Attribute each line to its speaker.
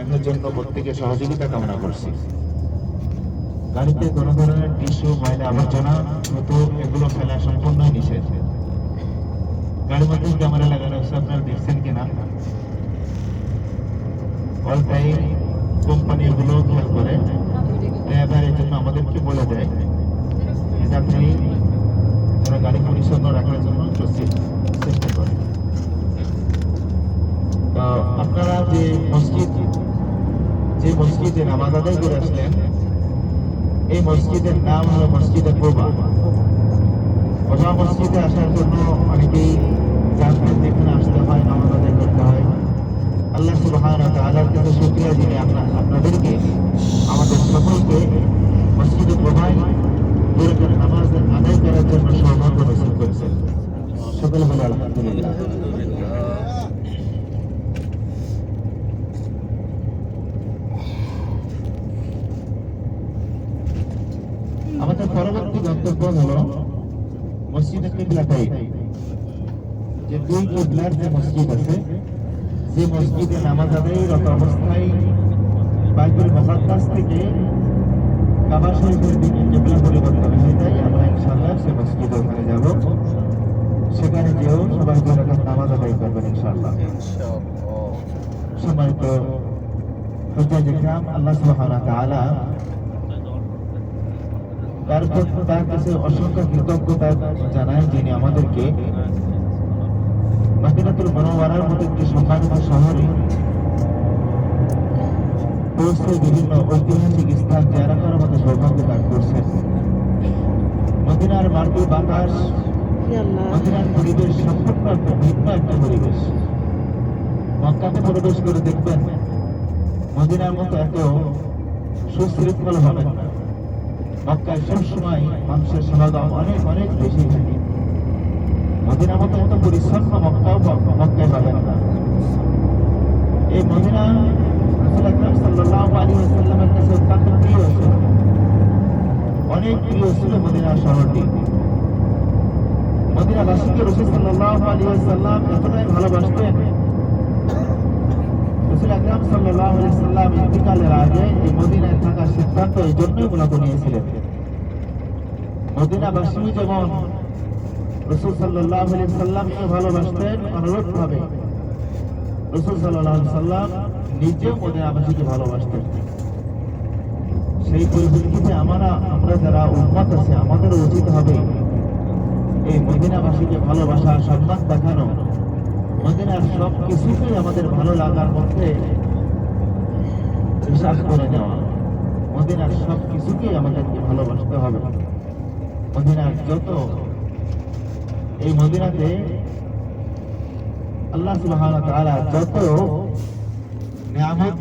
Speaker 1: রাখার জন্য প্রত্যেকে সহযোগিতা কামনা করছি। গাড়িতে কোনো ধরনের টিস্যু, ময়লা, আবর্জনা হতো এগুলো ফেলা সম্পূর্ণই নিষেধ। গাড়ির মধ্যে ক্যামেরা লাগানো হচ্ছে, আপনারা দেখছেন কিনা? অল টাইম কোম্পানি এগুলো খেয়াল করে, এবার এই জন্য আমাদেরকে বলে দেয় যাতে যারা গাড়ি পরিচ্ছন্ন রাখার জন্য চেষ্টা করে। আপনারা যে মসজিদে নামাজ আদায় করে আসলেন, এই মসজিদের নাম হলো মসজিদে কুবা। ওটা মসজিদে আসার জন্য অনেকেই জানতেন যেখানে আসতে হয়, নামাজ আদায় করতে হয়। আল্লাহ সুবহানাহু ওয়া তাআলার কাছে শুকরিয়া যিনি আপনাদেরকে আমাদের সকলকে মসজিদে কুবায় দূরে করে নামাজ আদায় করার জন্য সৌভাগ্য নসিব করেছেন। সকলে বলে আলহামদুলিল্লাহ। আমাদের পরবর্তী গন্তব্য হলো মসজিদে কিবলাতাইন। যে দুই কিবলার যে মসজিদ আছে, যে মসজিদে নামাজ আদায়রত অবস্থায় বাইতুল মুকাদ্দাস থেকে কাবা শরীফের দিকে কিবলা পরিবর্তন হয়ে যায়, আমরা ইনশাআল্লাহ সে মসজিদে ওখানে যাব। সেখানে যেও সবাই দুই রাকাত নামাজ আদায় করবেন ইনশাআল্লাহ। সম্মানিত হুজ্জাজ ইকরাম, আল্লাহ সুবহানাহু ওয়া তাআলা তার কাছে অসংখ্য কৃতজ্ঞতা জানাই, যিনি আমাদেরকে মদিনাতুল মুনাওয়ারার মতো একটি সম্মানিত শহরে পৌঁছে বিভিন্ন ঐতিহাসিক স্থান জিয়ারত করার মতো সৌভাগ্য দান করছেন। মদিনার মাটি বাতাস, মদিনার পরিবেশ সম্পূর্ণ ভিন্ন একটা পরিবেশ। মক্কাতে প্রবেশ করে দেখবেন মদিনার মতো এত সুশৃঙ্খল হবেন না। মক্কায় সবসময় মানুষের সমাগম অনেক অনেক বেশি থাকে। মদিনার মতো এত পরিচ্ছন্ন মক্কায় পাবেন না। এই মদিনা রাসূল আকরাম সাল্লাল্লাহু আলাইহি ওয়াসাল্লামের কাছে অত্যন্ত প্রিয় ছিল, অনেক প্রিয় ছিল মদিনা শহরটি। মদিনাবাসীকে রাসূল সাল্লাল্লাহু আলাইহি ওয়াসাল্লাম এতটাই ভালোবাসতেন, রাসূল আকরাম সাল্লাল্লাহু আলাইহি ওয়াসাল্লাম ইন্তিকালের আগে এই মদিনায় থাকার সিদ্ধান্ত এই জন্যই মূলত নিয়েছিলেন। মদিনাবাসী যেমন রাসূল সাল্লাল্লাহু আলাইহি ওয়াসাল্লামকে ভালোবাসতেন, অনুরূপভাবে রাসূল সাল্লাল্লাহু আলাইহি ওয়াসাল্লাম নিজেও মদিনাবাসীকে ভালোবাসতেন। সেই পরিপ্রেক্ষিতে আমরা যারা উম্মত আছে, আমাদের উচিত হবে এই মদিনাবাসীকে ভালোবাসা, সম্মান দেখানো, মদিনার সব কিছুকেই আমাদের ভালো লাগার মধ্যে বিশ্বাস করে নেওয়া। মদিনার সব কিছুকেই আমাদেরকে ভালোবাসতে হবে। মদিনার এই মদিনাতে আল্লাহ সুবহানাহু ওয়া তাআলা যত নিয়ামত